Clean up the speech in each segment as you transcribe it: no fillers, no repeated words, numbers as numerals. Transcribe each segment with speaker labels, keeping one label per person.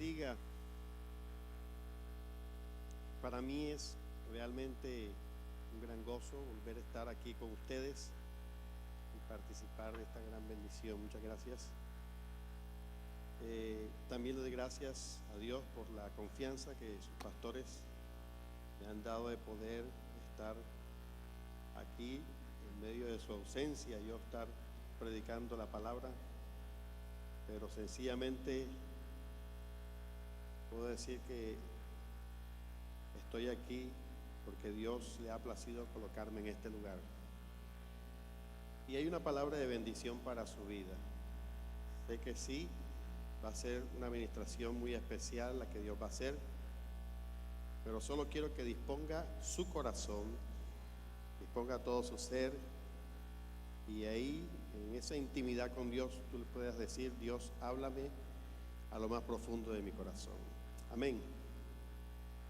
Speaker 1: bendiga. Para mí es realmente un gran gozo volver a estar aquí con ustedes y participar de esta gran bendición. Muchas gracias. También le doy gracias a Dios por la confianza que sus pastores me han dado de poder estar aquí en medio de su ausencia, yo estar predicando la palabra, pero sencillamente puedo decir que estoy aquí porque Dios le ha placido colocarme en este lugar. Y hay una palabra de bendición para su vida. Sé que sí, va a ser una administración muy especial la que Dios va a hacer, pero solo quiero que disponga su corazón, disponga todo su ser, y ahí, en esa intimidad con Dios, tú le puedas decir: Dios, háblame a lo más profundo de mi corazón. Amén.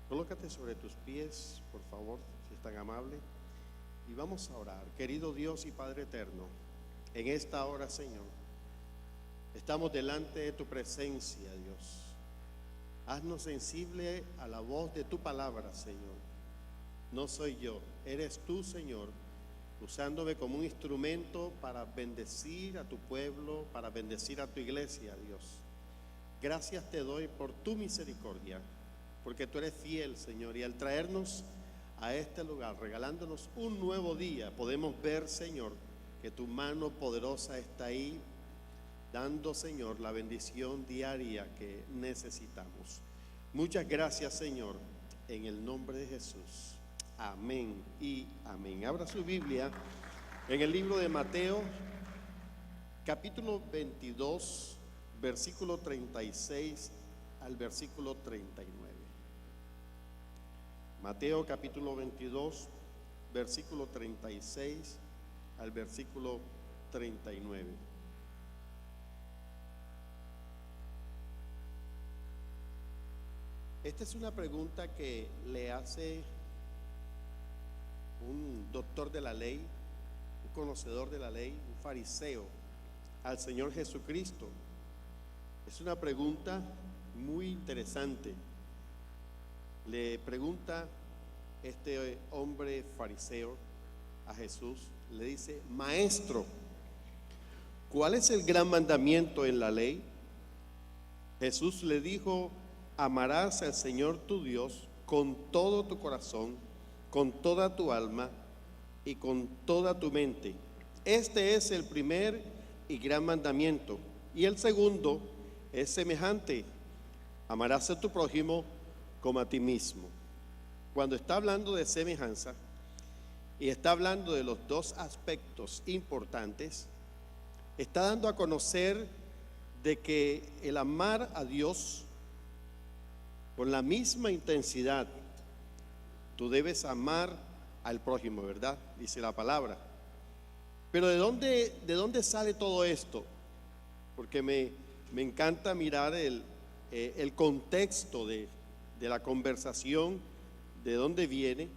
Speaker 1: Colócate sobre tus pies, por favor, si es tan amable, y vamos a orar. Querido Dios y Padre eterno, en esta hora, Señor, estamos delante de tu presencia, Dios. Haznos sensible a la voz de tu palabra, Señor. No soy yo, eres tú, Señor, usándome como un instrumento para bendecir a tu pueblo, para bendecir a tu iglesia, Dios. Gracias te doy por tu misericordia, porque tú eres fiel, Señor, y al traernos a este lugar, regalándonos un nuevo día, podemos ver, Señor, que tu mano poderosa está ahí, dando, Señor, la bendición diaria que necesitamos. Muchas gracias, Señor, en el nombre de Jesús. Amén y amén. Abra su Biblia en el libro de Mateo, capítulo 22, versículo 36 al versículo 39. Mateo capítulo 22, versículo 36 al versículo 39. Esta es una pregunta que le hace un doctor de la ley, un conocedor de la ley, un fariseo, al Señor Jesucristo. Es una pregunta muy interesante. Le pregunta este hombre fariseo a Jesús, le dice: Maestro, ¿cuál es el gran mandamiento en la ley? Jesús le dijo: amarás al Señor tu Dios con todo tu corazón, con toda tu alma y con toda tu mente. Este es el primer y gran mandamiento. Y el segundo es semejante: amarás a tu prójimo como a ti mismo. Cuando está hablando de semejanza y está hablando de los dos aspectos importantes, está dando a conocer de que el amar a Dios con la misma intensidad, tú debes amar al prójimo, ¿verdad? Dice la palabra. Pero ¿de dónde sale todo esto? Porque me encanta mirar el contexto de la conversación, de dónde viene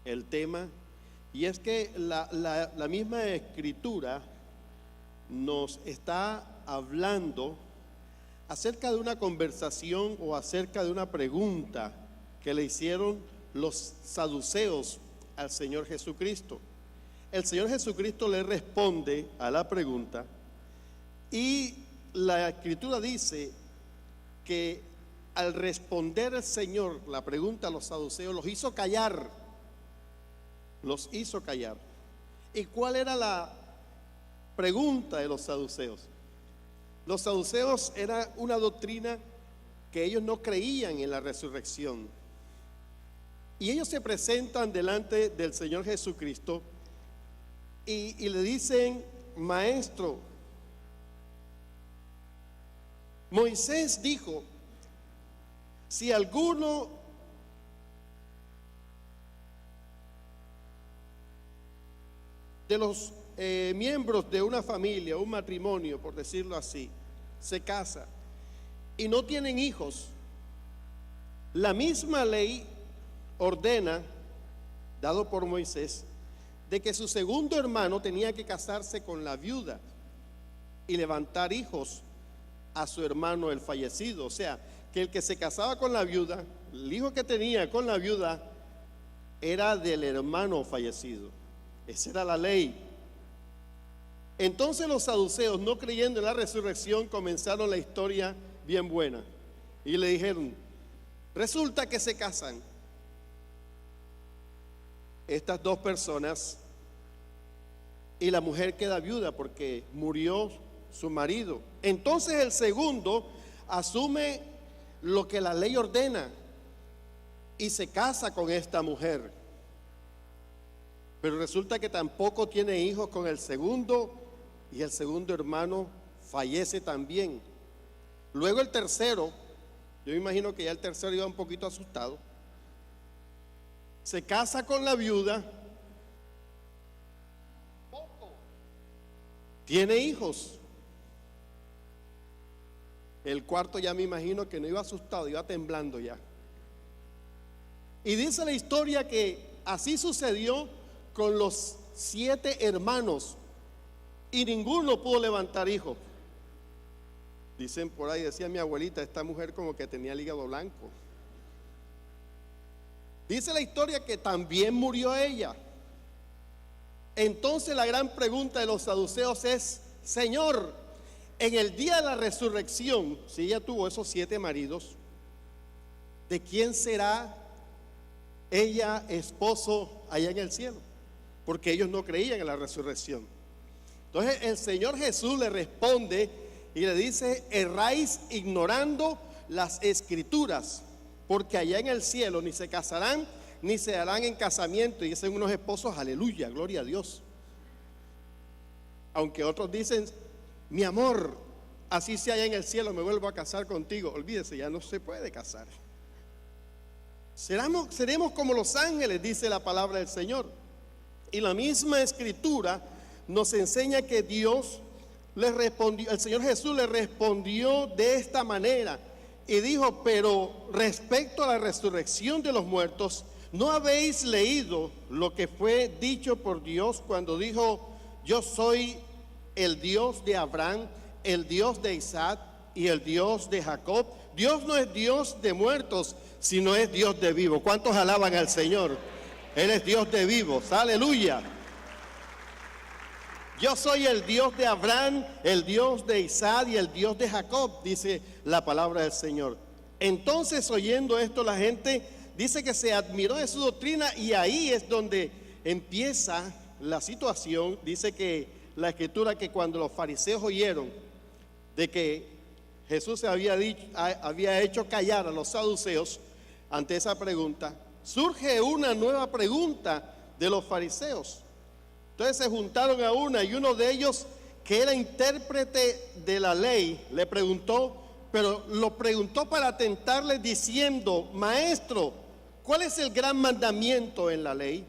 Speaker 1: el tema. Y es que la misma Escritura nos está hablando acerca de una conversación o acerca de una pregunta que le hicieron los saduceos al Señor Jesucristo. El Señor Jesucristo le responde a la pregunta, y la Escritura dice que al responder el Señor la pregunta a los saduceos, los hizo callar. ¿Y cuál era la pregunta de los saduceos? Los saduceos era una doctrina que ellos no creían en la resurrección. Y ellos se presentan delante del Señor Jesucristo y le dicen: Maestro, Moisés dijo, si alguno de los miembros de una familia, un matrimonio, por decirlo así, se casa y no tienen hijos, la misma ley ordena, dado por Moisés, de que su segundo hermano tenía que casarse con la viuda y levantar hijos a su hermano el fallecido. O sea, que el que se casaba con la viuda, el hijo que tenía con la viuda, era del hermano fallecido. Esa era la ley. Entonces los saduceos, no creyendo en la resurrección, comenzaron la historia bien buena. Y le dijeron, resulta que se casan estas dos personas y la mujer queda viuda porque murió su marido. Entonces el segundo asume lo que la ley ordena y se casa con esta mujer. Pero resulta que tampoco tiene hijos con el segundo y el segundo hermano fallece también. Luego el tercero, yo me imagino que ya el tercero iba un poquito asustado, se casa con la viuda, tiene hijos. El cuarto ya me imagino que no iba asustado, iba temblando ya. Y dice la historia que así sucedió con los 7 hermanos y ninguno pudo levantar hijos. Dicen por ahí, decía mi abuelita, esta mujer como que tenía el hígado blanco. Dice la historia que también murió ella. Entonces la gran pregunta de los saduceos es, Señor, en el día de la resurrección, si ella tuvo esos 7 maridos, ¿de quién será ella esposo allá en el cielo? Porque ellos no creían en la resurrección. Entonces el Señor Jesús le responde y le dice, erráis ignorando las escrituras, porque allá en el cielo ni se casarán ni se darán en casamiento, y dicen unos esposos, aleluya, gloria a Dios. Aunque otros dicen, mi amor, así sea allá en el cielo, me vuelvo a casar contigo. Olvídese, ya no se puede casar. Seremos como los ángeles, dice la palabra del Señor. Y la misma escritura nos enseña que Dios le respondió, el Señor Jesús le respondió de esta manera y dijo, pero respecto a la resurrección de los muertos, ¿no habéis leído lo que fue dicho por Dios cuando dijo, yo soy el Dios de Abraham, el Dios de Isaac y el Dios de Jacob? Dios no es Dios de muertos, sino es Dios de vivos. ¿Cuántos alaban al Señor? Él es Dios de vivos, aleluya. Yo soy el Dios de Abraham, el Dios de Isaac y el Dios de Jacob, dice la palabra del Señor. Entonces, oyendo esto, la gente dice que se admiró de su doctrina, y ahí es donde empieza la situación. Dice que la escritura, que cuando los fariseos oyeron de que Jesús había hecho callar a los saduceos ante esa pregunta, surge una nueva pregunta de los fariseos. Entonces se juntaron a una, y uno de ellos, que era intérprete de la ley, le preguntó, pero lo preguntó para tentarle diciendo, maestro, ¿cuál es el gran mandamiento en la ley?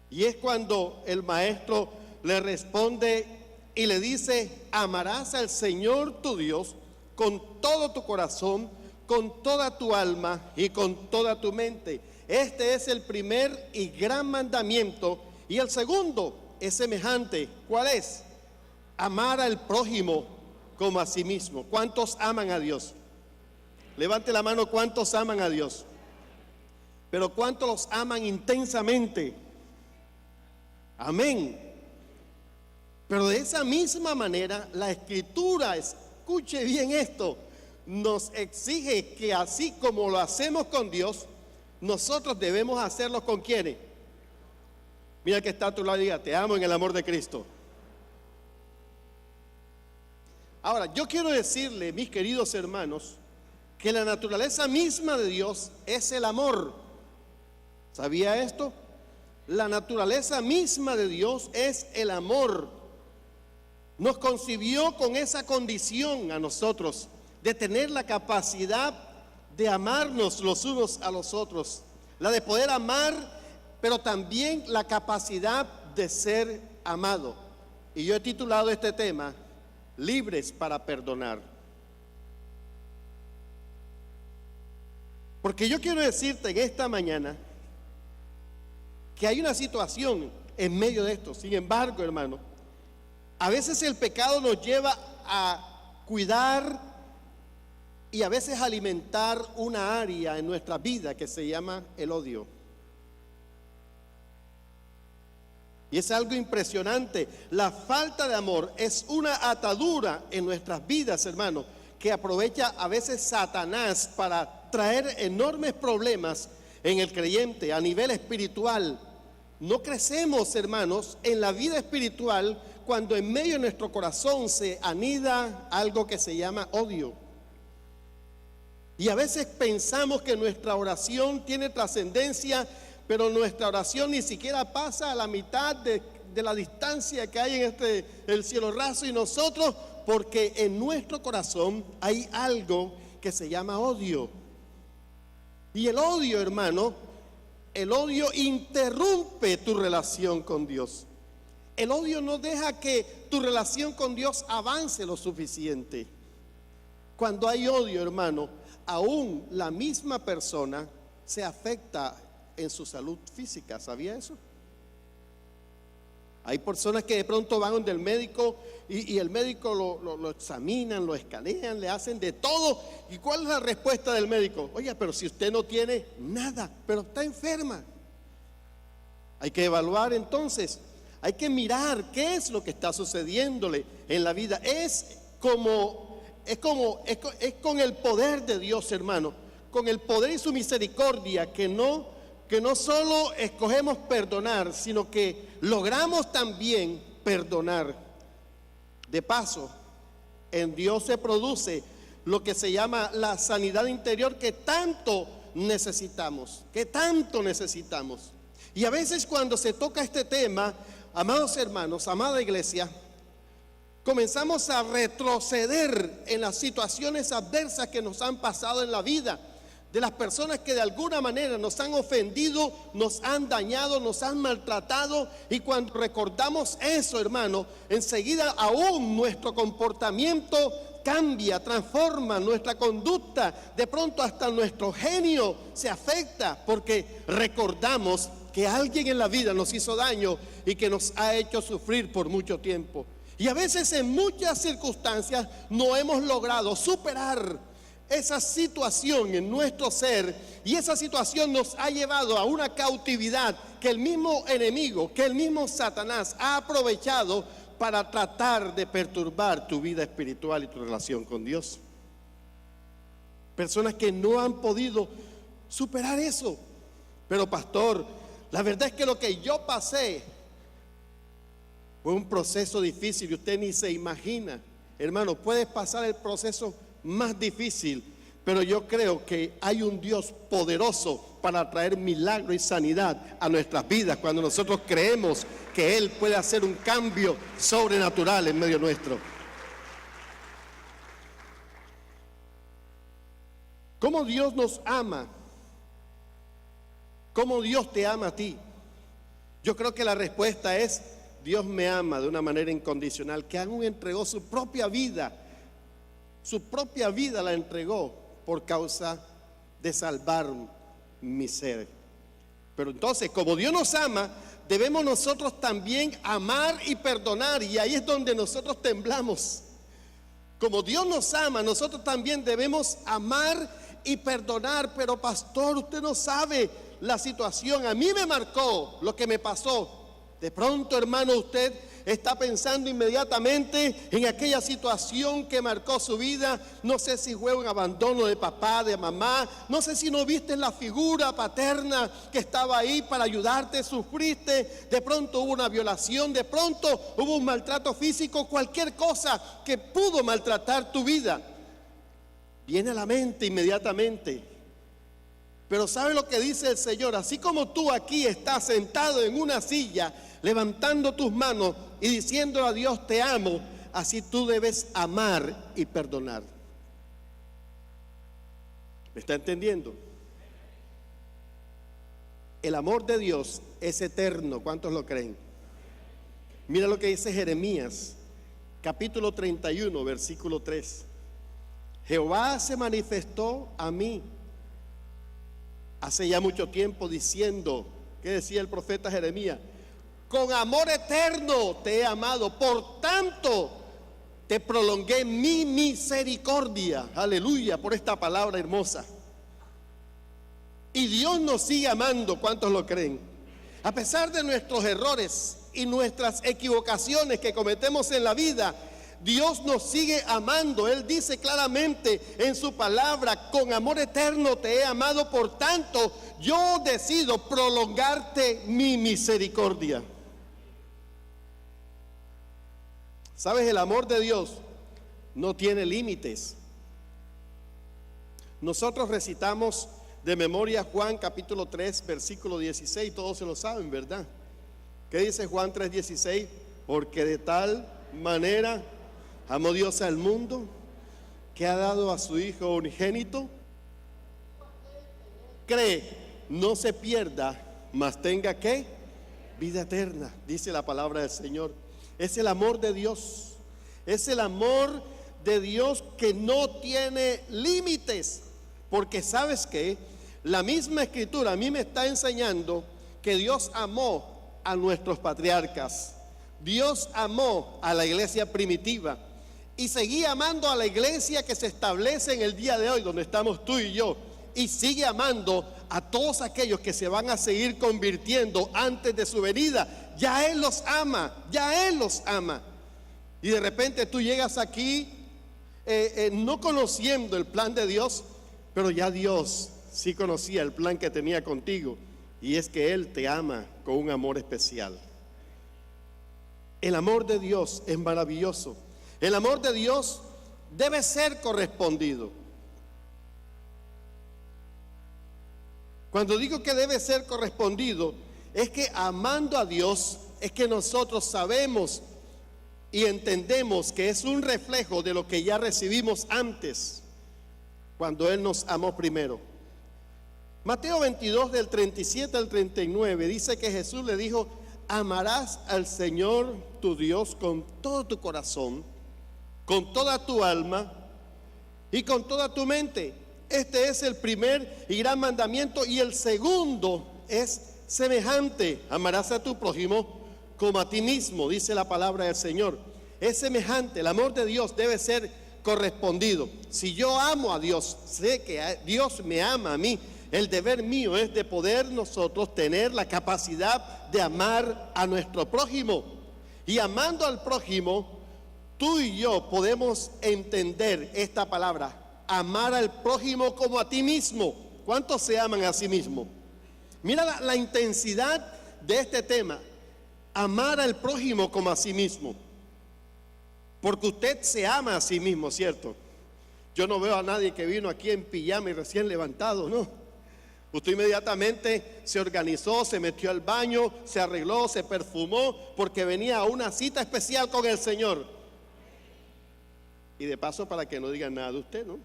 Speaker 1: Y es cuando el maestro le responde y le dice, amarás al Señor tu Dios con todo tu corazón, con toda tu alma y con toda tu mente. Este es el primer y gran mandamiento. Y el segundo es semejante. ¿Cuál es? Amar al prójimo como a sí mismo. ¿Cuántos aman a Dios? Levante la mano, ¿cuántos aman a Dios? Pero ¿cuántos los aman intensamente? Amén. Pero de esa misma manera, la Escritura, escuche bien esto, nos exige que así como lo hacemos con Dios, nosotros debemos hacerlo con ¿quiénes? Mira que está a tu lado y diga, te amo en el amor de Cristo. Ahora, yo quiero decirle, mis queridos hermanos, que la naturaleza misma de Dios es el amor. ¿Sabía esto? La naturaleza misma de Dios es el amor. Nos concibió con esa condición a nosotros, de tener la capacidad de amarnos los unos a los otros, la de poder amar, pero también la capacidad de ser amado. Y yo he titulado este tema, Libres para perdonar. Porque yo quiero decirte en esta mañana que hay una situación en medio de esto. Sin embargo, hermano, a veces el pecado nos lleva a cuidar y a veces alimentar una área en nuestra vida que se llama el odio. Y es algo impresionante. La falta de amor es una atadura en nuestras vidas, hermanos, que aprovecha a veces Satanás para traer enormes problemas en el creyente a nivel espiritual. No crecemos, hermanos, en la vida espiritual cuando en medio de nuestro corazón se anida algo que se llama odio. Y a veces pensamos que nuestra oración tiene trascendencia, pero nuestra oración ni siquiera pasa a la mitad de la distancia que hay en el cielo raso y nosotros, porque en nuestro corazón hay algo que se llama odio. Y el odio, hermano, el odio interrumpe tu relación con Dios. El odio no deja que tu relación con Dios avance lo suficiente. Cuando hay odio, hermano, aún la misma persona se afecta en su salud física. ¿Sabía eso? Hay personas que de pronto van donde el médico y el médico lo examinan, lo escanean, le hacen de todo. ¿Y cuál es la respuesta del médico? Oye, pero si usted no tiene nada, pero está enferma. Hay que evaluar entonces, hay que mirar qué es lo que está sucediéndole en la vida. Es con el poder de Dios, hermano, con el poder y su misericordia que no solo escogemos perdonar, sino que logramos también perdonar. De paso, en Dios se produce lo que se llama la sanidad interior que tanto necesitamos, Y a veces cuando se toca este tema, amados hermanos, amada iglesia, comenzamos a retroceder en las situaciones adversas que nos han pasado en la vida, de las personas que de alguna manera nos han ofendido, nos han dañado, nos han maltratado. Y cuando recordamos eso, hermano, enseguida aún nuestro comportamiento cambia, transforma nuestra conducta. De pronto hasta nuestro genio se afecta porque recordamos que alguien en la vida nos hizo daño y que nos ha hecho sufrir por mucho tiempo. Y a veces en muchas circunstancias no hemos logrado superar esa situación en nuestro ser, y esa situación nos ha llevado a una cautividad que el mismo enemigo, que el mismo Satanás ha aprovechado para tratar de perturbar tu vida espiritual y tu relación con Dios. Personas que no han podido superar eso. Pero pastor, la verdad es que lo que yo pasé fue un proceso difícil y usted ni se imagina. Hermano, puedes pasar el proceso más difícil, pero yo creo que hay un Dios poderoso para traer milagro y sanidad a nuestras vidas cuando nosotros creemos que Él puede hacer un cambio sobrenatural en medio nuestro. ¿Cómo Dios nos ama? ¿Cómo Dios te ama a ti? Yo creo que la respuesta es: Dios me ama de una manera incondicional, que aún entregó su propia vida la entregó por causa de salvar mi ser. Pero entonces, como Dios nos ama, debemos nosotros también amar y perdonar, y ahí es donde nosotros temblamos. Como Dios nos ama, nosotros también debemos amar y perdonar. Pero pastor, usted no sabe la situación, a mí me marcó lo que me pasó. De pronto, hermano, usted está pensando inmediatamente en aquella situación que marcó su vida. No sé si fue un abandono de papá, de mamá. No sé si no viste la figura paterna que estaba ahí para ayudarte, sufriste. De pronto hubo una violación, de pronto hubo un maltrato físico, cualquier cosa que pudo maltratar tu vida. Viene a la mente inmediatamente. Pero ¿sabe lo que dice el Señor? Así como tú aquí estás sentado en una silla, levantando tus manos y diciendo a Dios te amo, así tú debes amar y perdonar. ¿Me está entendiendo? El amor de Dios es eterno. ¿Cuántos lo creen? Mira lo que dice Jeremías, capítulo 31, versículo 3. Jehová se manifestó a mí hace ya mucho tiempo diciendo, ¿qué decía el profeta Jeremías? Con amor eterno te he amado, por tanto te prolongué mi misericordia. Aleluya por esta palabra hermosa. Y Dios nos sigue amando. ¿Cuántos lo creen? A pesar de nuestros errores y nuestras equivocaciones que cometemos en la vida, Dios nos sigue amando. Él dice claramente en su palabra: con amor eterno te he amado, por tanto yo decido prolongarte mi misericordia. ¿Sabes? El amor de Dios no tiene límites. Nosotros recitamos de memoria Juan capítulo 3 versículo 16, todos se lo saben, ¿verdad? ¿Qué dice Juan 3:16? Porque de tal manera amó Dios al mundo, que ha dado a su Hijo unigénito, cree, no se pierda, mas tenga ¿qué? Vida eterna, dice la palabra del Señor. Es el amor de Dios, es el amor de Dios que no tiene límites, porque ¿sabes qué? La misma Escritura a mí me está enseñando que Dios amó a nuestros patriarcas, Dios amó a la iglesia primitiva y seguía amando a la iglesia que se establece en el día de hoy, donde estamos tú y yo, y sigue amando a todos aquellos que se van a seguir convirtiendo antes de su venida. Ya Él los ama, ya Él los ama. Y de repente tú llegas aquí no conociendo el plan de Dios, pero ya Dios sí conocía el plan que tenía contigo, y es que Él te ama con un amor especial. El amor de Dios es maravilloso. El amor de Dios debe ser correspondido. Cuando digo que debe ser correspondido, es que amando a Dios, es que nosotros sabemos y entendemos que es un reflejo de lo que ya recibimos antes, cuando Él nos amó primero. Mateo 22 del 37 al 39 dice que Jesús le dijo: amarás al Señor tu Dios con todo tu corazón, con toda tu alma y con toda tu mente. Este es el primer y gran mandamiento, y el segundo es semejante: amarás a tu prójimo como a ti mismo, dice la palabra del Señor. Es semejante. El amor de Dios debe ser correspondido. Si yo amo a Dios, sé que Dios me ama a mí. El deber mío es de poder nosotros tener la capacidad de amar a nuestro prójimo. Y amando al prójimo, tú y yo podemos entender esta palabra: amar al prójimo como a ti mismo. ¿Cuántos se aman a sí mismo? Mira la intensidad de este tema: amar al prójimo como a sí mismo. Porque usted se ama a sí mismo, ¿cierto? Yo no veo a nadie que vino aquí en pijama y recién levantado, no. Usted inmediatamente se organizó, se metió al baño, se arregló, se perfumó, porque venía a una cita especial con el Señor. Y de paso, para que no digan nada de usted, ¿no?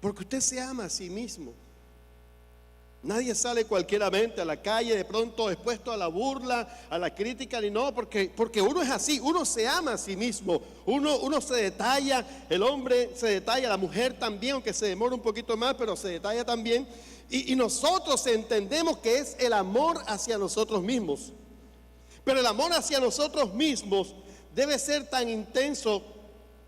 Speaker 1: Porque usted se ama a sí mismo. Nadie sale cualquieramente a la calle de pronto expuesto a la burla, a la crítica, ni no, porque uno es así, uno se ama a sí mismo, uno se detalla, el hombre se detalla, la mujer también, aunque se demora un poquito más, pero se detalla también, y nosotros entendemos que es el amor hacia nosotros mismos. Pero el amor hacia nosotros mismos debe ser tan intenso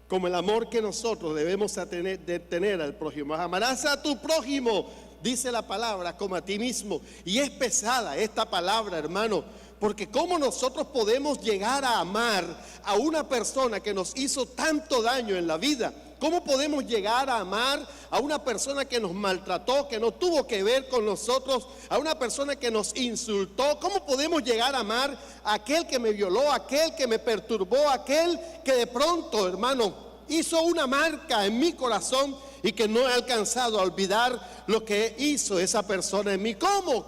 Speaker 1: como el amor que nosotros debemos tener al prójimo. Amarás a tu prójimo, dice la palabra, como a ti mismo. Y es pesada esta palabra, hermano, porque cómo nosotros podemos llegar a amar a una persona que nos hizo tanto daño en la vida. ¿Cómo podemos llegar a amar a una persona que nos maltrató, que no tuvo que ver con nosotros, a una persona que nos insultó? ¿Cómo podemos llegar a amar a aquel que me violó, a aquel que me perturbó, a aquel que de pronto, hermano, hizo una marca en mi corazón y que no he alcanzado a olvidar lo que hizo esa persona en mí? ¿Cómo?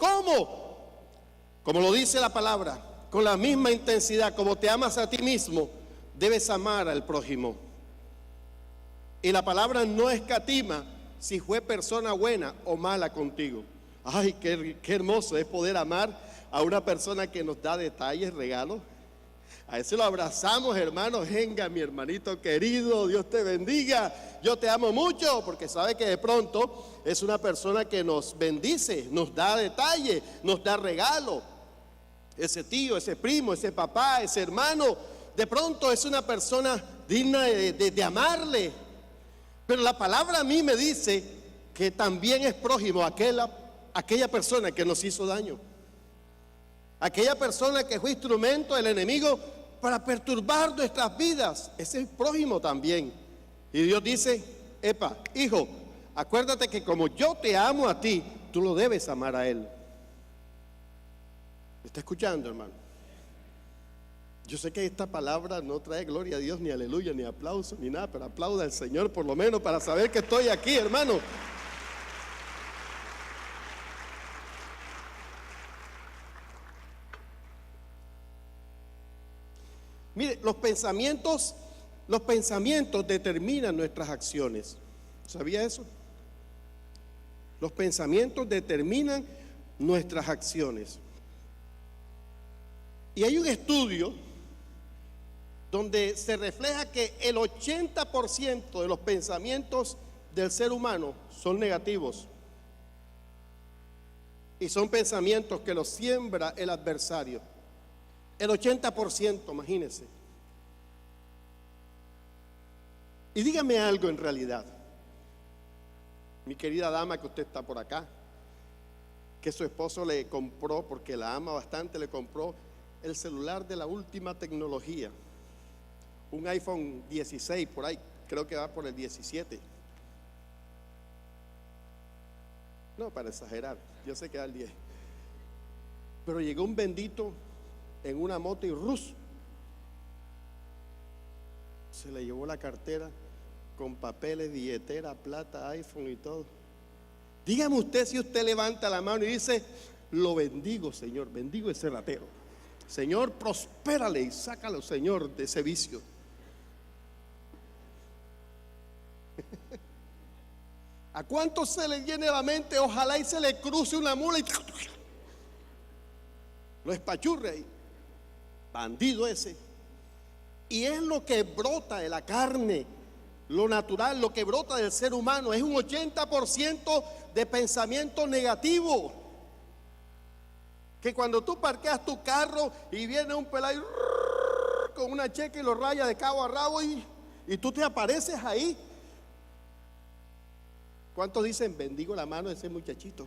Speaker 1: Como lo dice la palabra, con la misma intensidad como te amas a ti mismo, debes amar al prójimo. Y la palabra no escatima si fue persona buena o mala contigo. Ay, qué hermoso es poder amar a una persona que nos da detalles, regalos. A ese lo abrazamos, hermano. Venga, mi hermanito querido, Dios te bendiga. Yo te amo mucho, porque sabe que de pronto es una persona que nos bendice, nos da detalle, nos da regalo. ese tío, ese primo, ese papá, ese hermano, de pronto es una persona digna de amarle. Pero la palabra a mí me dice que también es prójimo aquella persona que nos hizo daño, aquella persona que fue instrumento del enemigo para perturbar nuestras vidas. Ese es prójimo también. Y Dios dice: epa, hijo, acuérdate que como yo te amo a ti, tú lo debes amar a él. ¿Me está escuchando, hermano? Yo sé que esta palabra no trae gloria a Dios, ni aleluya, ni aplauso, ni nada, pero aplauda al Señor por lo menos para saber que estoy aquí, hermano. Mire, los pensamientos determinan nuestras acciones. ¿Sabía eso? Los pensamientos determinan nuestras acciones. Y hay un estudio donde se refleja que el 80% de los pensamientos del ser humano son negativos. Y son pensamientos que los siembra el adversario. El 80%, imagínense. Y dígame algo en realidad, mi querida dama que usted está por acá, que su esposo le compró, porque la ama bastante, le compró el celular de la última tecnología, un iPhone 16 por ahí, creo que va por el 17. No, para exagerar, yo sé que da el 10. Pero llegó un bendito en una moto y se le llevó la cartera con papeles, billetera, plata, iPhone y todo. Dígame usted si usted levanta la mano y dice: lo bendigo, Señor, bendigo ese ratero. Señor, prospérale y sácalo, Señor, de ese vicio. ¿A cuántos se le llene la mente? Ojalá y se le cruce una mula y lo espachurre ahí. Bandido ese. Y es lo que brota de la carne, lo natural, lo que brota del ser humano. Es un 80% de pensamiento negativo. Que cuando tú parqueas tu carro y viene un pelado con una checa y lo raya de cabo a rabo y tú te apareces ahí. ¿Cuántos dicen: bendigo la mano de ese muchachito?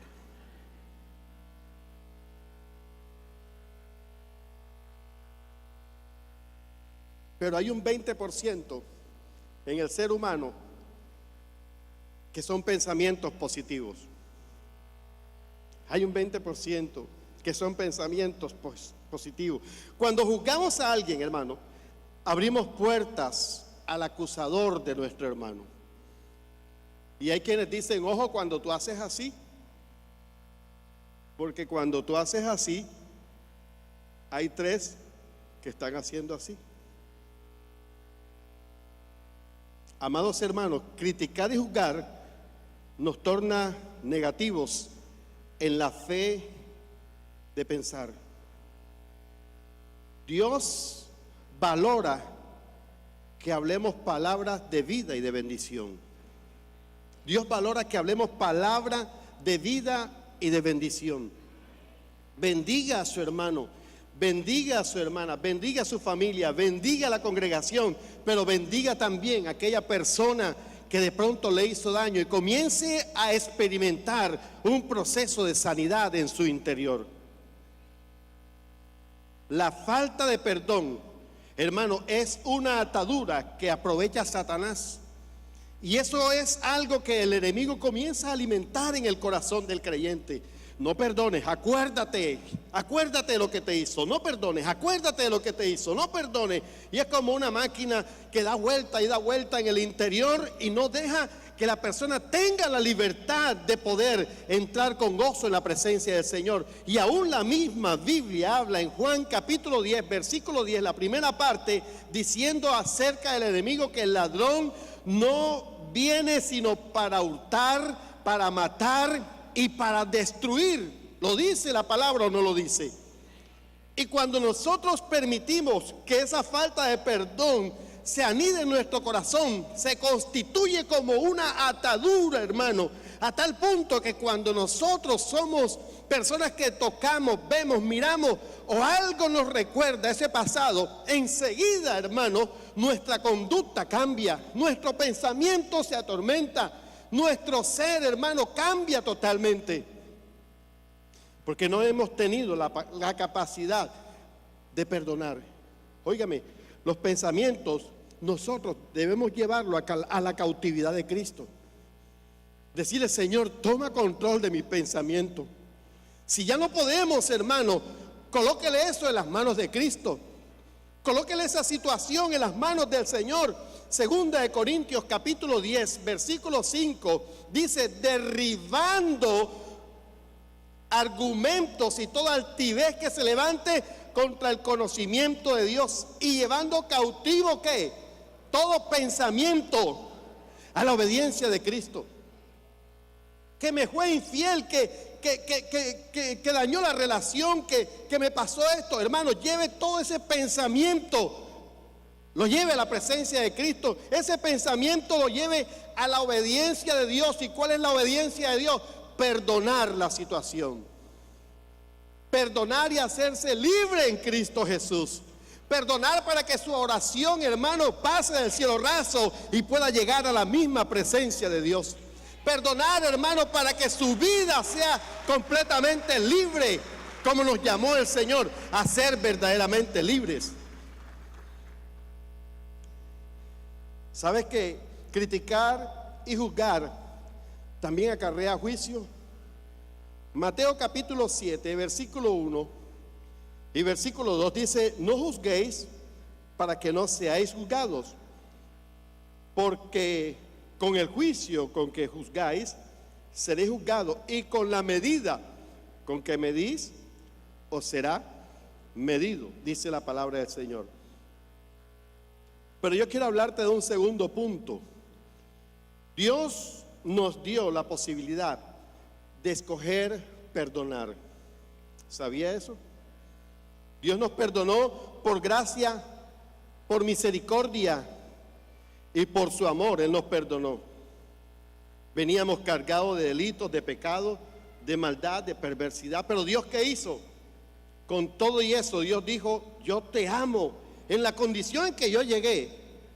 Speaker 1: Pero hay un 20% en el ser humano que son pensamientos positivos. Hay un 20% que son pensamientos positivos. Cuando juzgamos a alguien, hermano, abrimos puertas al acusador de nuestro hermano. Y hay quienes dicen: ojo cuando tú haces así, porque cuando tú haces así, hay 3 que están haciendo así. Amados hermanos, criticar y juzgar nos torna negativos en la fe de pensar. Dios valora que hablemos palabras de vida y de bendición. Dios valora que hablemos palabras de vida y de bendición. Bendiga a su hermano, bendiga a su hermana, bendiga a su familia, bendiga a la congregación, pero bendiga también a aquella persona que de pronto le hizo daño y comience a experimentar un proceso de sanidad en su interior. La falta de perdón, hermano, es una atadura que aprovecha Satanás. Y eso es algo que el enemigo comienza a alimentar en el corazón del creyente. No perdones, acuérdate de lo que te hizo. No perdones, acuérdate de lo que te hizo. No perdones. Y es como una máquina que da vuelta y da vuelta en el interior y no deja que la persona tenga la libertad de poder entrar con gozo en la presencia del Señor. Y aún la misma Biblia habla en Juan capítulo 10, versículo 10, la primera parte, diciendo acerca del enemigo que el ladrón no viene sino para hurtar, para matar y para destruir. ¿Lo dice la palabra o no lo dice? Y cuando nosotros permitimos que esa falta de perdón se anide en nuestro corazón, se constituye como una atadura, hermano, a tal punto que cuando nosotros somos personas que tocamos, vemos, miramos o algo nos recuerda ese pasado, enseguida, hermano, nuestra conducta cambia, nuestro pensamiento se atormenta, nuestro ser, hermano, cambia totalmente. Porque no hemos tenido la capacidad de perdonar. Óigame, los pensamientos nosotros debemos llevarlo a la cautividad de Cristo. Decirle, Señor, toma control de mi pensamiento. Si ya no podemos, hermano, colóquele eso en las manos de Cristo. Colóquele esa situación en las manos del Señor. Segunda de Corintios capítulo 10, versículo 5, dice, derribando argumentos y toda altivez que se levante contra el conocimiento de Dios y llevando cautivo, ¿qué? Todo pensamiento a la obediencia de Cristo. Que me fue infiel, que dañó la relación, que me pasó esto, hermano, lleve todo ese pensamiento, lo lleve a la presencia de Cristo, ese pensamiento lo lleve a la obediencia de Dios. ¿Y cuál es la obediencia de Dios? Perdonar la situación, perdonar y hacerse libre en Cristo Jesús, perdonar para que su oración, hermano, pase del cielo raso y pueda llegar a la misma presencia de Dios. Perdonar, hermano, para que su vida sea completamente libre, como nos llamó el Señor a ser verdaderamente libres. ¿Sabes que criticar y juzgar también acarrea juicio? Mateo capítulo 7, versículo 1 y versículo 2 dice, no juzguéis para que no seáis juzgados, porque con el juicio con que juzgáis, seréis juzgados, y con la medida con que medís, os será medido, dice la palabra del Señor. Pero yo quiero hablarte de un segundo punto. Dios nos dio la posibilidad de escoger perdonar. ¿Sabía eso? Dios nos perdonó por gracia, por misericordia y por su amor. Él nos perdonó. Veníamos cargados de delitos, de pecados, de maldad, de perversidad. Pero Dios, ¿qué hizo? Con todo y eso, Dios dijo, yo te amo. En la condición en que yo llegué,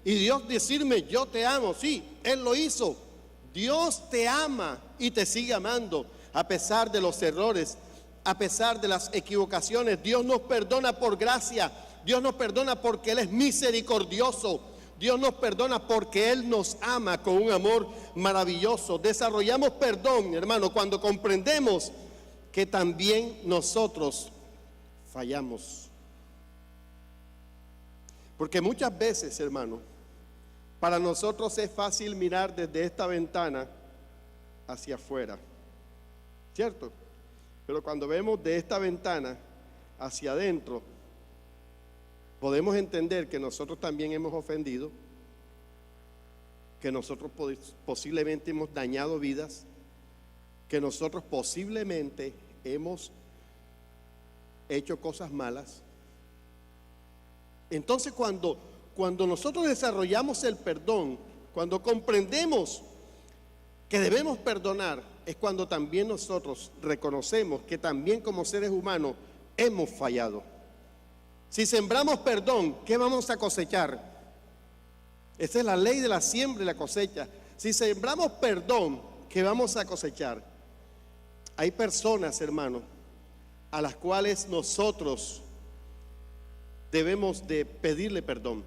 Speaker 1: y Dios decirme, yo te amo, sí, Él lo hizo. Dios te ama y te sigue amando, a pesar de los errores, a pesar de las equivocaciones. Dios nos perdona por gracia, Dios nos perdona porque Él es misericordioso. Dios nos perdona porque Él nos ama con un amor maravilloso. Desarrollamos perdón, hermano, cuando comprendemos que también nosotros fallamos. Porque muchas veces, hermano, para nosotros es fácil mirar desde esta ventana hacia afuera, ¿cierto? Pero cuando vemos de esta ventana hacia adentro, podemos entender que nosotros también hemos ofendido, que nosotros posiblemente hemos dañado vidas, que nosotros posiblemente hemos hecho cosas malas. Entonces cuando nosotros desarrollamos el perdón, cuando comprendemos que debemos perdonar, es cuando también nosotros reconocemos que también como seres humanos hemos fallado. Si sembramos perdón, ¿qué vamos a cosechar? Esa es la ley de la siembra y la cosecha. Si sembramos perdón, ¿qué vamos a cosechar? Hay personas, hermano, a las cuales nosotros debemos de pedirle perdón.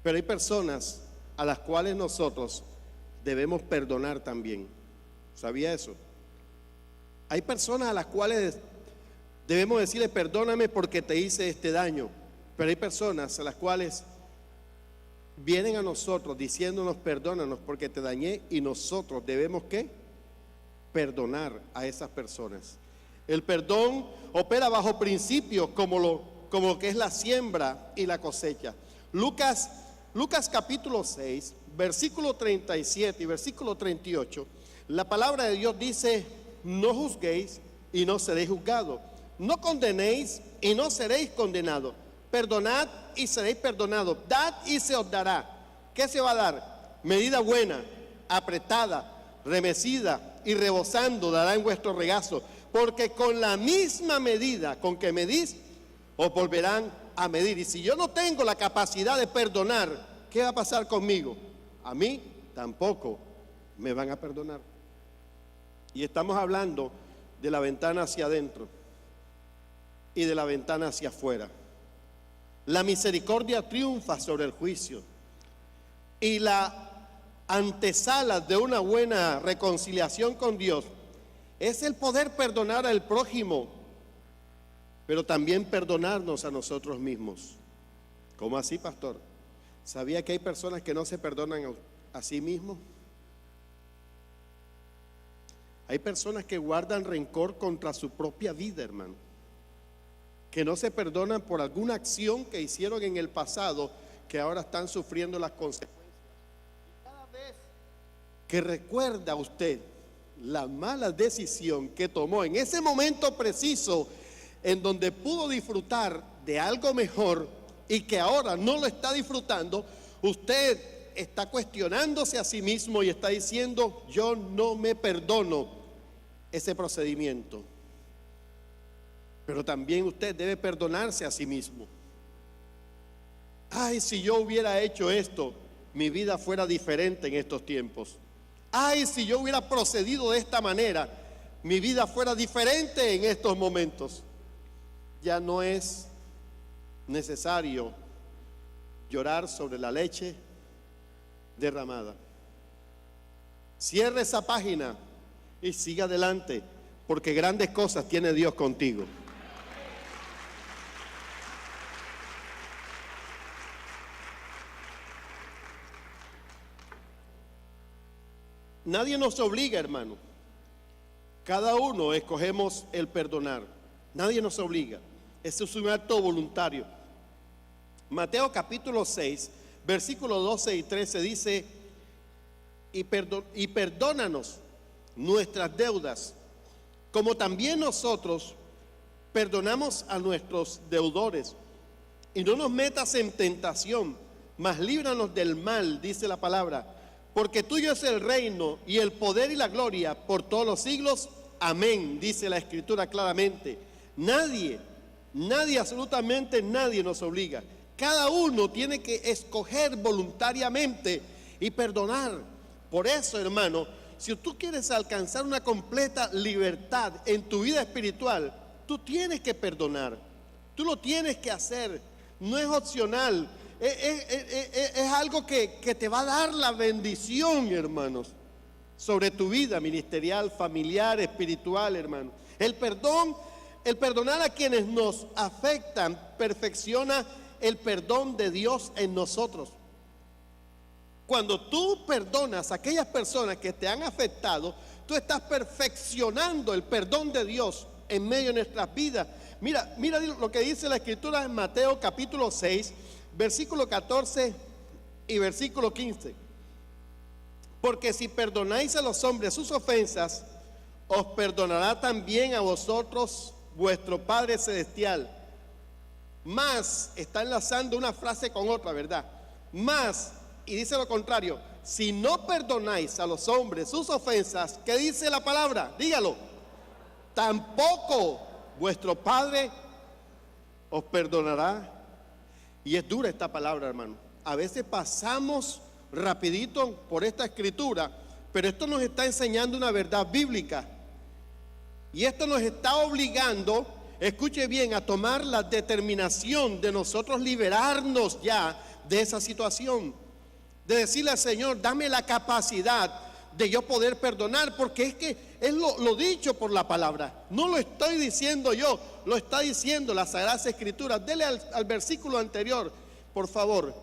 Speaker 1: Pero hay personas a las cuales nosotros debemos perdonar también. ¿Sabía eso? Hay personas a las cuales debemos decirle, perdóname porque te hice este daño. Pero hay personas a las cuales vienen a nosotros diciéndonos, perdónanos porque te dañé, y nosotros debemos, ¿qué? Perdonar a esas personas. El perdón opera bajo principios como lo que es la siembra y la cosecha. Lucas capítulo 6, versículo 37 y versículo 38, la palabra de Dios dice, no juzguéis y no seréis juzgados. No condenéis y no seréis condenados. Perdonad y seréis perdonados. Dad y se os dará. ¿Qué se va a dar? Medida buena, apretada, remecida y rebosando dará en vuestro regazo. porque con la misma medida con que medís, os volverán a medir. Y si yo no tengo la capacidad de perdonar, ¿qué va a pasar conmigo? A mí tampoco me van a perdonar. Y estamos hablando de la ventana hacia adentro y de la ventana hacia afuera. La misericordia triunfa sobre el juicio, y la antesala de una buena reconciliación con Dios es el poder perdonar al prójimo, pero también perdonarnos a nosotros mismos. ¿Cómo así, pastor? ¿Sabía que hay personas que no se perdonan a sí mismos? Hay personas que guardan rencor contra su propia vida, hermano, que no se perdonan por alguna acción que hicieron en el pasado, que ahora están sufriendo las consecuencias. Y cada vez que recuerda usted la mala decisión que tomó en ese momento preciso, en donde pudo disfrutar de algo mejor y que ahora no lo está disfrutando, usted está cuestionándose a sí mismo y está diciendo: yo no me perdono ese procedimiento. Pero también usted debe perdonarse a sí mismo. Ay, si yo hubiera hecho esto, mi vida fuera diferente en estos tiempos. Ay, si yo hubiera procedido de esta manera, mi vida fuera diferente en estos momentos. Ya no es necesario llorar sobre la leche derramada. Cierre esa página y siga adelante, porque grandes cosas tiene Dios contigo. Nadie nos obliga, hermano. Cada uno escogemos el perdonar. Nadie nos obliga. Eso es un acto voluntario. Mateo capítulo 6, versículos 12 y 13 dice: y perdónanos nuestras deudas, como también nosotros perdonamos a nuestros deudores. Y no nos metas en tentación, mas líbranos del mal, dice la palabra. Porque tuyo es el reino y el poder y la gloria por todos los siglos. Amén, dice la Escritura claramente. Nadie, absolutamente nadie nos obliga. Cada uno tiene que escoger voluntariamente y perdonar. Por eso, hermano, si tú quieres alcanzar una completa libertad en tu vida espiritual, tú tienes que perdonar. Tú lo tienes que hacer. No es opcional. Es algo que te va a dar la bendición, hermanos, sobre tu vida ministerial, familiar, espiritual, hermano. El perdonar a quienes nos afectan perfecciona el perdón de Dios en nosotros. Cuando tú perdonas a aquellas personas que te han afectado, tú estás perfeccionando el perdón de Dios en medio de nuestras vidas. Mira lo que dice la Escritura en Mateo capítulo 6, versículo 14 y versículo 15. Porque si perdonáis a los hombres sus ofensas, os perdonará también a vosotros vuestro Padre Celestial. Más, está enlazando una frase con otra, ¿verdad? Más, y dice lo contrario: si no perdonáis a los hombres sus ofensas, ¿qué dice la palabra? Dígalo. Tampoco vuestro Padre os perdonará. Y es dura esta palabra, hermano. A veces pasamos rapidito por esta escritura, pero esto nos está enseñando una verdad bíblica. Y esto nos está obligando, escuche bien, a tomar la determinación de nosotros liberarnos ya de esa situación. De decirle al Señor: dame la capacidad de yo poder perdonar, porque es que es lo dicho por la palabra. No lo estoy diciendo yo, lo está diciendo las Sagradas Escrituras. Dele al versículo anterior, por favor.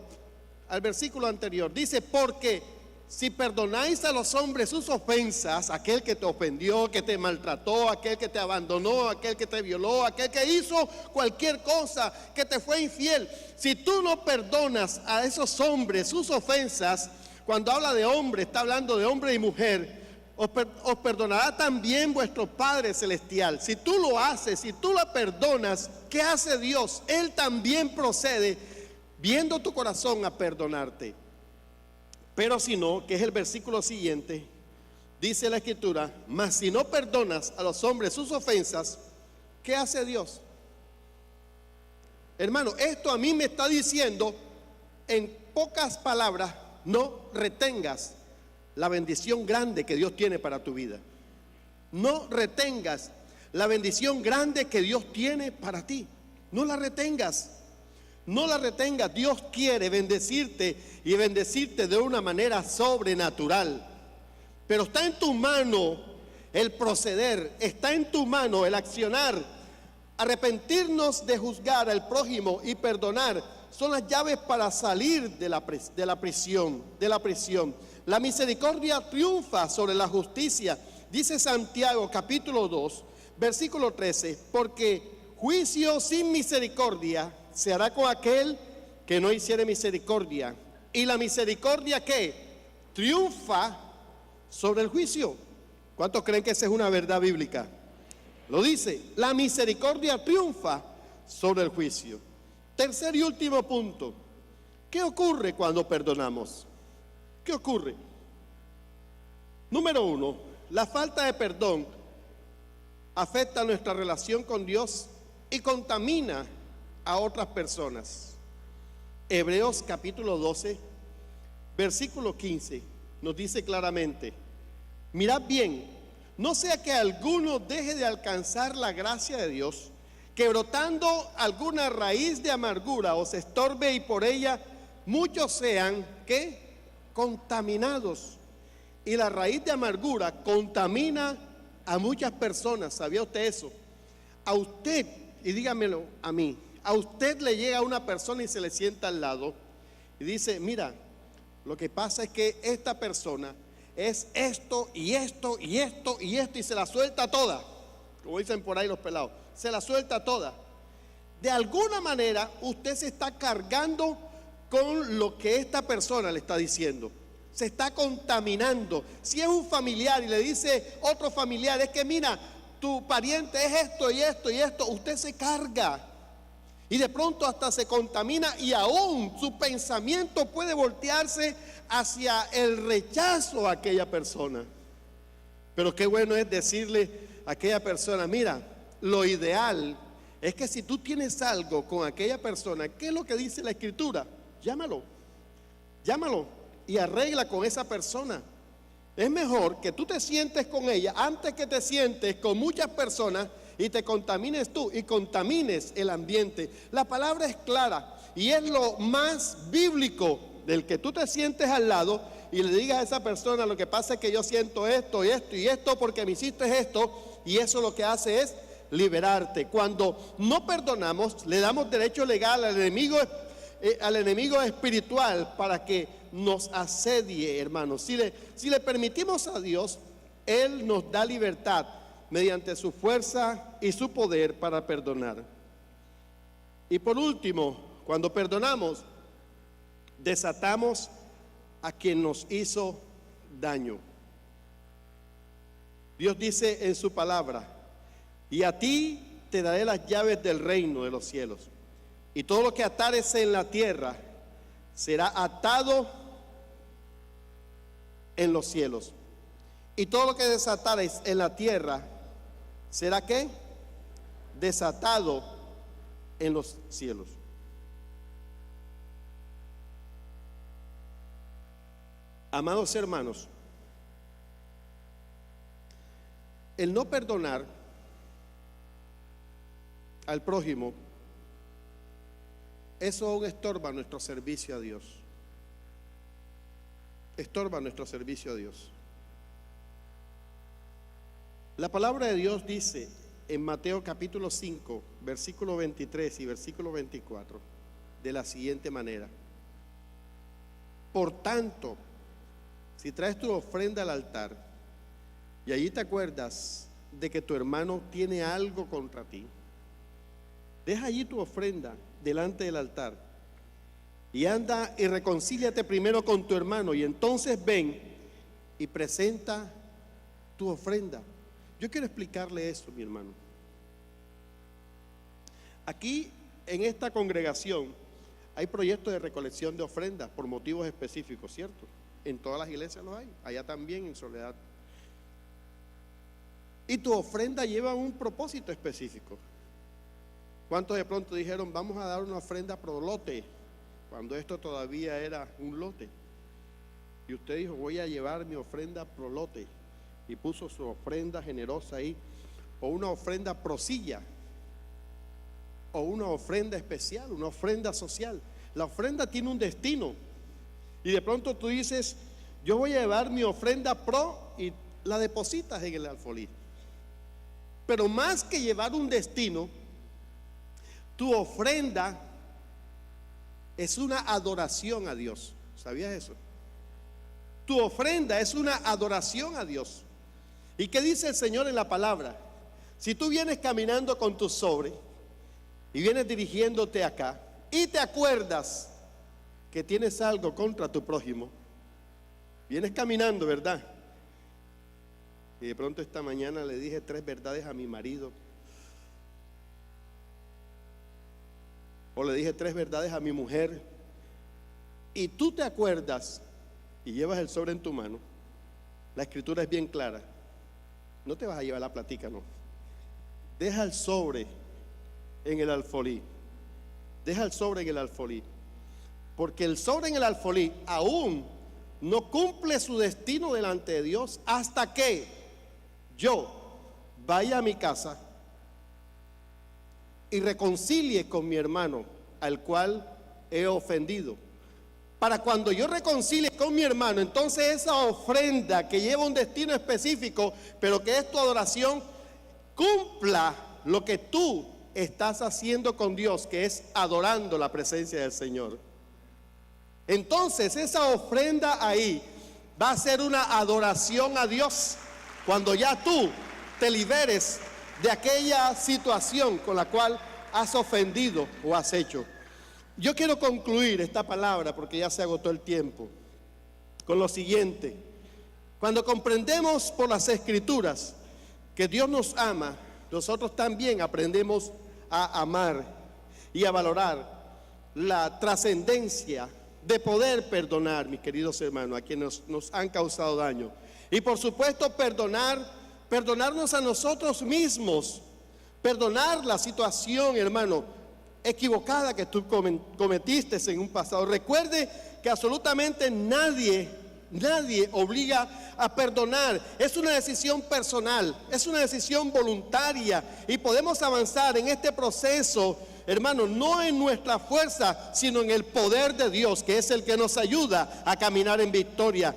Speaker 1: Al versículo anterior. Dice: porque si perdonáis a los hombres sus ofensas, aquel que te ofendió, que te maltrató, aquel que te abandonó, aquel que te violó, aquel que hizo cualquier cosa, que te fue infiel, si tú no perdonas a esos hombres sus ofensas, cuando habla de hombre, está hablando de hombre y mujer, os perdonará también vuestro Padre Celestial. Si tú lo haces, si tú la perdonas, ¿qué hace Dios? Él también procede, viendo tu corazón, a perdonarte. Pero si no, que es el versículo siguiente, dice la Escritura, mas si no perdonas a los hombres sus ofensas, ¿qué hace Dios? Hermano, esto a mí me está diciendo, en pocas palabras, no retengas la bendición grande que Dios tiene para tu vida. No retengas la bendición grande que Dios tiene para ti. No la retengas. No la retengas. Dios quiere bendecirte y bendecirte de una manera sobrenatural. Pero está en tu mano el proceder, está en tu mano el accionar. Arrepentirnos de juzgar al prójimo y perdonar son las llaves para salir de la prisión. La misericordia triunfa sobre la justicia. Dice Santiago capítulo 2, versículo 13, porque juicio sin misericordia se hará con aquel que no hiciere misericordia. Y la misericordia ¿qué? Triunfa sobre el juicio. ¿Cuántos creen que esa es una verdad bíblica? Lo dice, la misericordia triunfa sobre el juicio. Tercer y último punto, ¿qué ocurre cuando perdonamos? ¿Qué ocurre? Número 1, la falta de perdón afecta nuestra relación con Dios y contamina a otras personas. Hebreos capítulo 12, versículo 15 nos dice claramente, mirad bien, no sea que alguno deje de alcanzar la gracia de Dios, que brotando alguna raíz de amargura os estorbe y por ella muchos sean, ¿qué? Contaminados. Y la raíz de amargura contamina a muchas personas. ¿Sabía usted eso? A usted, y dígamelo a mí, a usted le llega una persona y se le sienta al lado y dice, mira, lo que pasa es que esta persona es esto y esto y esto y esto, y se la suelta toda, como dicen por ahí los pelados, se la suelta toda. De alguna manera usted se está cargando con lo que esta persona le está diciendo, se está contaminando. Si es un familiar y le dice otro familiar, es que mira, tu pariente es esto y esto y esto, usted se carga y de pronto hasta se contamina, y aún su pensamiento puede voltearse hacia el rechazo a aquella persona. Pero qué bueno es decirle a aquella persona, mira, lo ideal es que si tú tienes algo con aquella persona, ¿qué es lo que dice la Escritura? Llámalo y arregla con esa persona. Es mejor que tú te sientes con ella antes que te sientes con muchas personas y te contamines tú y contamines el ambiente. La palabra es clara y es lo más bíblico, del que tú te sientes al lado y le digas a esa persona, lo que pasa es que yo siento esto y esto y esto porque me hiciste esto, y eso lo que hace es liberarte. Cuando no perdonamos, le damos derecho legal al enemigo espiritual para que nos asedie, hermanos. Si le permitimos a Dios, Él nos da libertad mediante su fuerza y su poder para perdonar. Y por último, cuando perdonamos, desatamos a quien nos hizo daño. Dios dice en su palabra, y a ti te daré las llaves del reino de los cielos, y todo lo que atares en la tierra será atado en los cielos, y todo lo que desatares en la tierra será ¿qué? Desatado en los cielos. Amados hermanos, el no perdonar al prójimo, eso aún estorba nuestro servicio a Dios. Estorba nuestro servicio a Dios. La palabra de Dios dice en Mateo capítulo 5, versículo 23 y versículo 24, de la siguiente manera: por tanto, si traes tu ofrenda al altar y allí te acuerdas de que tu hermano tiene algo contra ti, deja allí tu ofrenda delante del altar y anda y reconcíliate primero con tu hermano, y entonces ven y presenta tu ofrenda. Yo quiero explicarle eso, mi hermano. Aquí en esta congregación hay proyectos de recolección de ofrendas por motivos específicos, ¿cierto? En todas las iglesias los hay, allá también en Soledad. Y tu ofrenda lleva un propósito específico. ¿Cuántos de pronto dijeron, vamos a dar una ofrenda pro lote, cuando esto todavía era un lote? Y usted dijo, voy a llevar mi ofrenda pro lote, y puso su ofrenda generosa ahí. O una ofrenda pro silla, o una ofrenda especial, una ofrenda social. La ofrenda tiene un destino. Y de pronto tú dices, yo voy a llevar mi ofrenda pro, y la depositas en el alfolí. Pero más que llevar un destino, tu ofrenda es una adoración a Dios. ¿Sabías eso? Tu ofrenda es una adoración a Dios. ¿Y qué dice el Señor en la palabra? Si tú vienes caminando con tu sobre y vienes dirigiéndote acá y te acuerdas que tienes algo contra tu prójimo, vienes caminando, ¿verdad? Y de pronto esta mañana le dije 3 verdades a mi marido, o le dije 3 verdades a mi mujer, y tú te acuerdas y llevas el sobre en tu mano. La escritura es bien clara. No te vas a llevar la platica, no. Deja el sobre en el alfolí. Deja el sobre en el alfolí. Porque el sobre en el alfolí aún no cumple su destino delante de Dios hasta que yo vaya a mi casa y reconcilie con mi hermano al cual he ofendido. Para cuando yo reconcilie con mi hermano, entonces esa ofrenda que lleva un destino específico, pero que es tu adoración, cumpla lo que tú estás haciendo con Dios, que es adorando la presencia del Señor. Entonces esa ofrenda ahí va a ser una adoración a Dios cuando ya tú te liberes de aquella situación con la cual has ofendido o has hecho. Yo quiero concluir esta palabra, porque ya se agotó el tiempo, con lo siguiente. Cuando comprendemos por las Escrituras que Dios nos ama, nosotros también aprendemos a amar y a valorar la trascendencia de poder perdonar, mis queridos hermanos, a quienes nos han causado daño. Y por supuesto perdonarnos a nosotros mismos, perdonar la situación, hermano, equivocada que tú cometiste en un pasado. Recuerde que absolutamente nadie obliga a perdonar. Es una decisión personal, es una decisión voluntaria, y podemos avanzar en este proceso, hermano, no en nuestra fuerza, sino en el poder de Dios, que es el que nos ayuda a caminar en victoria.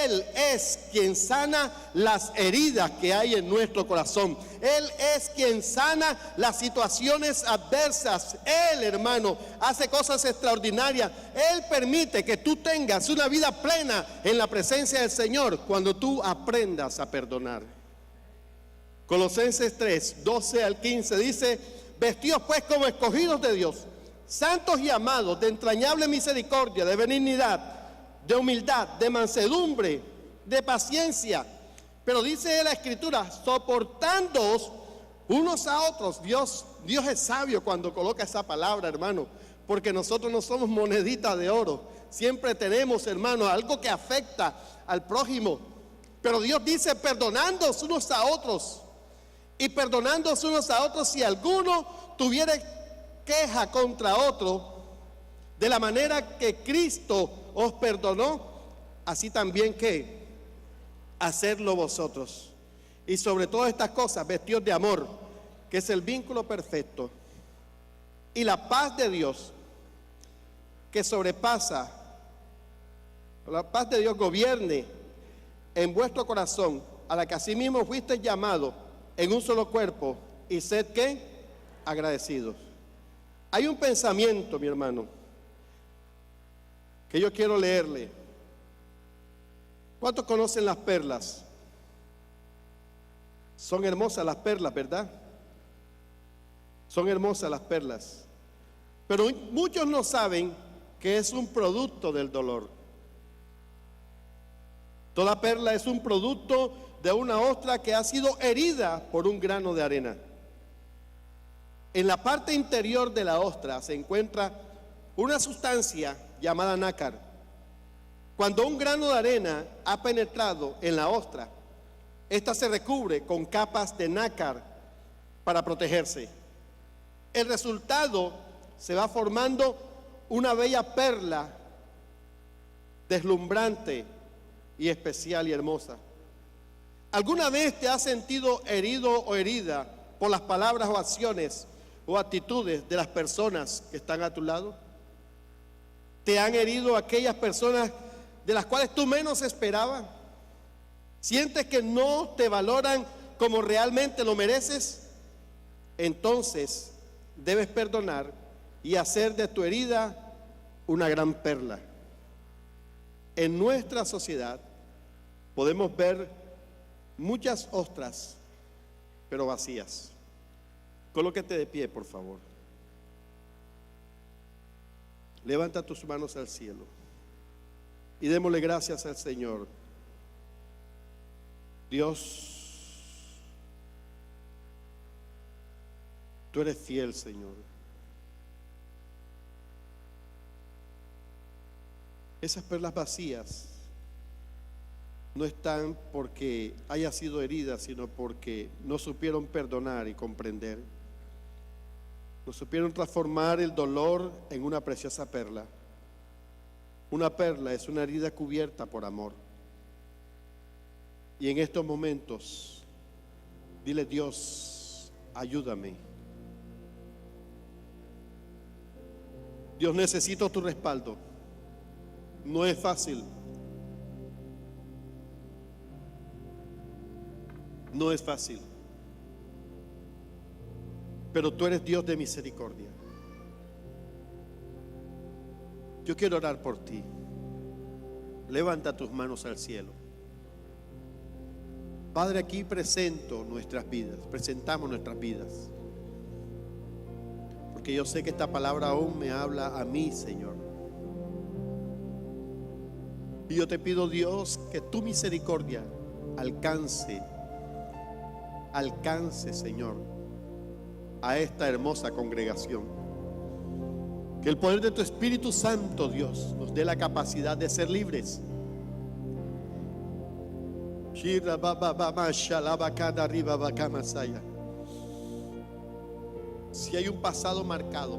Speaker 1: Él es quien sana las heridas que hay en nuestro corazón. Él es quien sana las situaciones adversas. Él, hermano, hace cosas extraordinarias. Él permite que tú tengas una vida plena en la presencia del Señor cuando tú aprendas a perdonar. Colosenses 3, 12 al 15 dice: vestidos pues como escogidos de Dios, santos y amados, de entrañable misericordia, de benignidad, de humildad, de mansedumbre, de paciencia. Pero dice la Escritura, soportándoos unos a otros. Dios es sabio cuando coloca esa palabra, hermano, porque nosotros no somos moneditas de oro. Siempre tenemos, hermano, algo que afecta al prójimo. Pero Dios dice, perdonándoos unos a otros. Y perdonándoos unos a otros, si alguno tuviera queja contra otro, de la manera que Cristo os perdonó, así también que hacerlo vosotros. Y sobre todas estas cosas, vestidos de amor, que es el vínculo perfecto, y la paz de Dios, que sobrepasa, la paz de Dios gobierne en vuestro corazón, a la que asimismo fuisteis llamados en un solo cuerpo, y sed ¿qué? Agradecidos. Hay un pensamiento, mi hermano, que yo quiero leerle. ¿Cuántos conocen las perlas? Son hermosas las perlas, ¿verdad? Son hermosas las perlas. Pero muchos no saben que es un producto del dolor. Toda perla es un producto de una ostra que ha sido herida por un grano de arena. En la parte interior de la ostra se encuentra una sustancia llamada nácar. Cuando un grano de arena ha penetrado en la ostra, Esta se recubre con capas de nácar para protegerse. El resultado se va formando una bella perla deslumbrante y especial y hermosa. ¿Alguna vez te has sentido herido o herida por las palabras o acciones o actitudes de las personas que están a tu lado? ¿Te han herido aquellas personas de las cuales tú menos esperabas? ¿Sientes que no te valoran como realmente lo mereces? Entonces debes perdonar y hacer de tu herida una gran perla. En nuestra sociedad podemos ver muchas ostras, pero vacías. Colócate de pie, por favor. Levanta tus manos al cielo y démosle gracias al Señor. Dios, tú eres fiel, Señor. Esas perlas vacías no están porque haya sido herida, sino porque no supieron perdonar y comprender. No supieron transformar el dolor en una preciosa perla. Una perla es una herida cubierta por amor. Y en estos momentos, dile: Dios, ayúdame. Dios, necesito tu respaldo. No es fácil. No es fácil. Pero tú eres Dios de misericordia. Yo quiero orar por ti. Levanta tus manos al cielo. Padre, aquí presento nuestras vidas, presentamos nuestras vidas. Porque yo sé que esta palabra aún me habla a mí, Señor. Y yo te pido, Dios, que tu misericordia alcance, Señor, a esta hermosa congregación. Que el poder de tu Espíritu Santo, Dios, nos dé la capacidad de ser libres. Si hay un pasado marcado,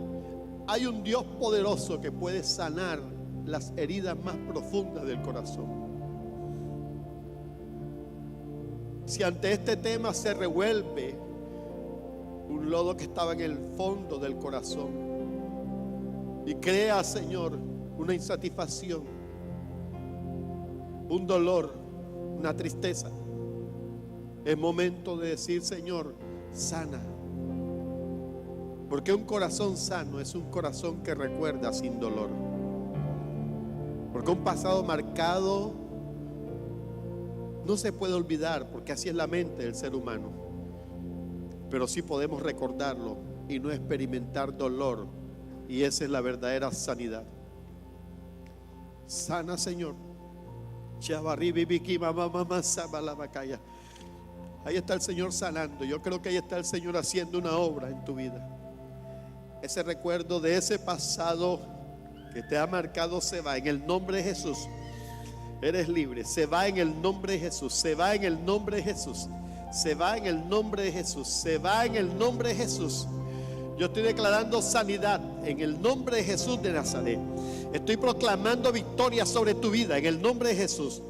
Speaker 1: hay un Dios poderoso que puede sanar las heridas más profundas del corazón. Si ante este tema se revuelve un lodo que estaba en el fondo del corazón y crea, Señor, una insatisfacción, un dolor, una tristeza, es momento de decir: Señor, sana. Porque un corazón sano es un corazón que recuerda sin dolor. Porque un pasado marcado no se puede olvidar, porque así es la mente del ser humano. Pero sí podemos recordarlo y no experimentar dolor, y esa es la verdadera sanidad. Sana, Señor. Ahí está el Señor sanando. Yo creo que ahí está el Señor haciendo una obra en tu vida. Ese recuerdo de ese pasado que te ha marcado se va en el nombre de Jesús. Eres libre. Se va en el nombre de Jesús. Se va en el nombre de Jesús. Se va en el nombre de Jesús. Se va en el nombre de Jesús. Yo estoy declarando sanidad en el nombre de Jesús de Nazaret. Estoy proclamando victoria sobre tu vida en el nombre de Jesús.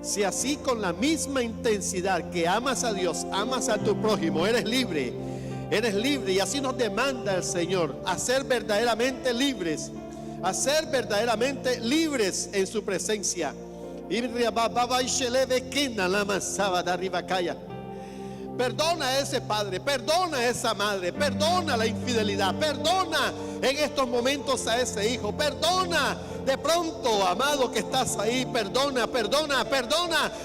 Speaker 1: Si así, con la misma intensidad que amas a Dios, amas a tu prójimo, eres libre. Eres libre, y así nos demanda el Señor a ser verdaderamente libres. A ser verdaderamente libres en su presencia. Perdona a ese padre, perdona a esa madre, perdona la infidelidad, perdona en estos momentos a ese hijo, perdona de pronto, amado, que estás ahí, perdona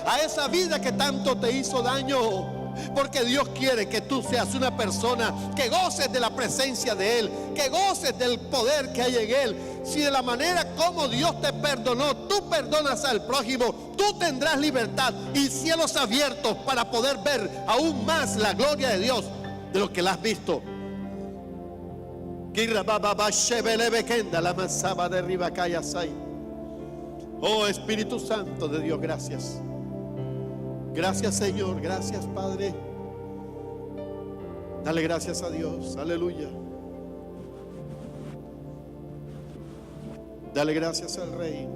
Speaker 1: a esa vida que tanto te hizo daño. Porque Dios quiere que tú seas una persona que goces de la presencia de Él, que goces del poder que hay en Él. Si de la manera como Dios te perdonó, tú perdonas al prójimo, tú tendrás libertad y cielos abiertos para poder ver aún más la gloria de Dios de lo que la has visto. Oh Espíritu Santo de Dios, gracias. Gracias, Señor. Gracias, Padre. Dale gracias a Dios. Aleluya. Dale gracias al Rey.